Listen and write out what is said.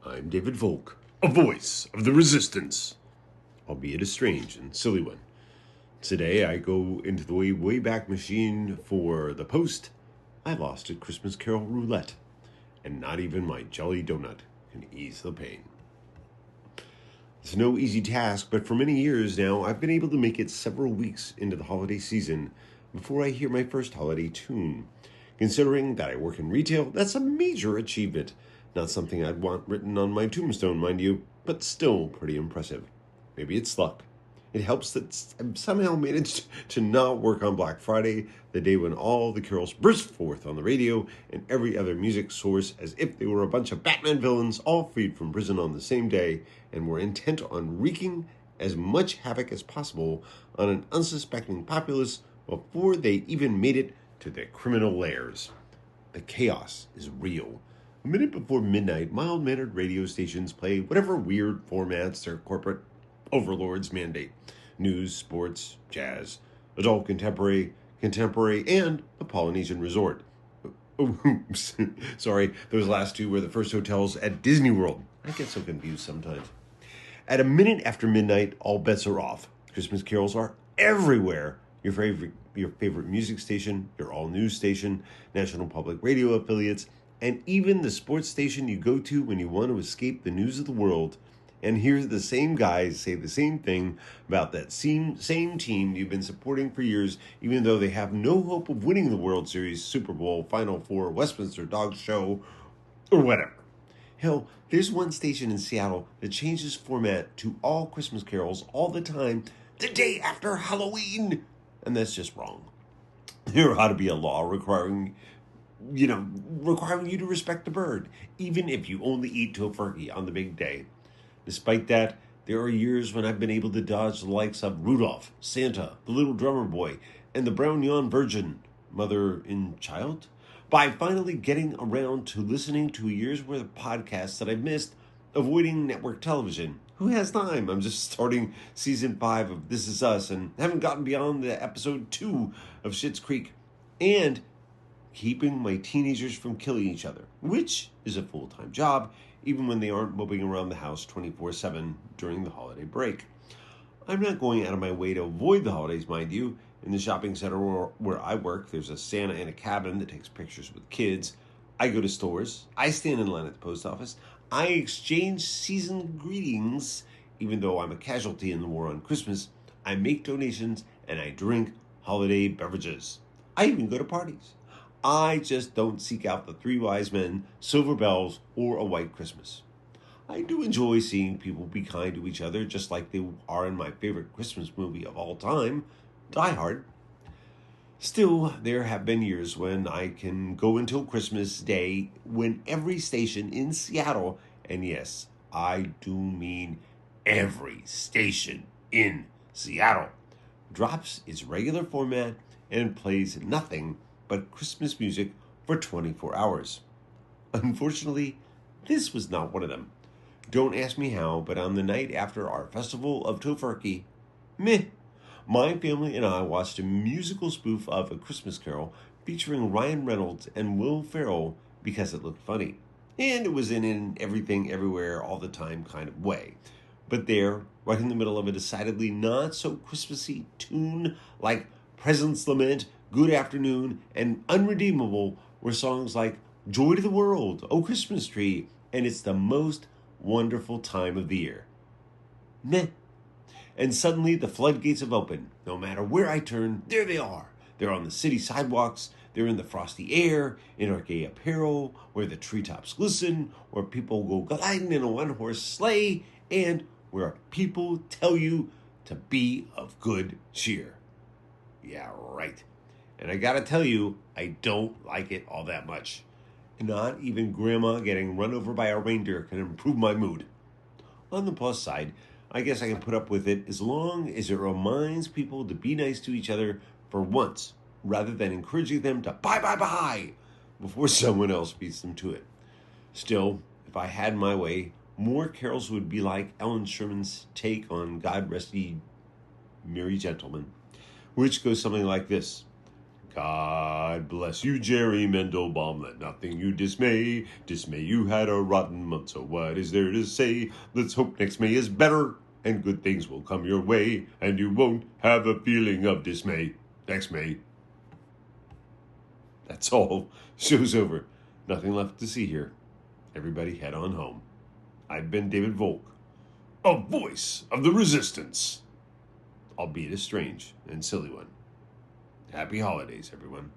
I'm David Volk, a voice of the resistance, albeit a strange and silly one. Today I go into the way back machine for the post I lost at Christmas Carol Roulette, and not even my jelly donut can ease the pain. It's no easy task, but for many years now I've been able to make it several weeks into the holiday season before I hear my first holiday tune. Considering that I work in retail, that's a major achievement. Not something I'd want written on my tombstone, mind you, but still pretty impressive. Maybe it's luck. It helps that I've somehow managed to not work on Black Friday, the day when all the carols burst forth on the radio and every other music source as if they were a bunch of Batman villains all freed from prison on the same day and were intent on wreaking as much havoc as possible on an unsuspecting populace before they even made it to their criminal lairs. The chaos is real. A minute before midnight, mild-mannered radio stations play whatever weird formats their corporate overlords mandate. News, sports, jazz, adult contemporary, and the Polynesian resort. Oops. Sorry, those last two were the first hotels at Disney World. I get so confused sometimes. At a minute after midnight, all bets are off. Christmas carols are everywhere. Your favorite music station, your all-news station, National Public Radio affiliates, and even the sports station you go to when you want to escape the news of the world and hear the same guys say the same thing about that same team you've been supporting for years, even though they have no hope of winning the World Series, Super Bowl, Final Four, Westminster Dog Show, or whatever. Hell, there's one station in Seattle that changes format to all Christmas carols all the time the day after Halloween, and that's just wrong. There ought to be a law requiring you to respect the bird, even if you only eat tofurkey on the big day. Despite that, there are years when I've been able to dodge the likes of Rudolph, Santa, the Little Drummer Boy, and the Brown Yawn Virgin, mother and child, by finally getting around to listening to a year's worth of podcasts that I've missed, avoiding network television. Who has time? I'm just starting season 5 of This Is Us and haven't gotten beyond the episode 2 of Schitt's Creek, and keeping my teenagers from killing each other, which is a full-time job, even when they aren't moping around the house 24/7 during the holiday break. I'm not going out of my way to avoid the holidays, mind you. In the shopping center where I work, there's a Santa in a cabin that takes pictures with kids. I go to stores. I stand in line at the post office. I exchange season greetings, even though I'm a casualty in the war on Christmas. I make donations, and I drink holiday beverages. I even go to parties. I just don't seek out the Three Wise Men, silver bells, or a white Christmas. I do enjoy seeing people be kind to each other, just like they are in my favorite Christmas movie of all time, Die Hard. Still, there have been years when I can go until Christmas Day when every station in Seattle, and yes, I do mean every station in Seattle, drops its regular format and plays nothing but Christmas music for 24 hours. Unfortunately, this was not one of them. Don't ask me how, but on the night after our festival of tofurkey, my family and I watched a musical spoof of A Christmas Carol featuring Ryan Reynolds and Will Ferrell because it looked funny. And it was in an everything, everywhere, all the time kind of way. But there, right in the middle of a decidedly not so Christmassy tune like President's Lament, Good Afternoon, and Unredeemable were songs like Joy to the World, Oh Christmas Tree, and It's the Most Wonderful Time of the Year. And suddenly the floodgates have opened. No matter where I turn, there they are. They're on the city sidewalks, they're in the frosty air, in our gay apparel, where the treetops glisten, where people go gliding in a one-horse sleigh, and where people tell you to be of good cheer. Yeah, right. And I gotta tell you, I don't like it all that much. Not even Grandma getting run over by a reindeer can improve my mood. On the plus side, I guess I can put up with it as long as it reminds people to be nice to each other for once, rather than encouraging them to bye before someone else beats them to it. Still, if I had my way, more carols would be like Ellen Sherman's take on God Rest Ye Merry Gentlemen, which goes something like this. God bless you, Jerry Mendelbaum. Let nothing you dismay. Dismay you had a rotten month, so what is there to say? Let's hope next May is better, and good things will come your way, and you won't have a feeling of dismay next May. That's all. Show's over. Nothing left to see here. Everybody head on home. I've been David Volk, a voice of the resistance, albeit a strange and silly one. Happy holidays, everyone.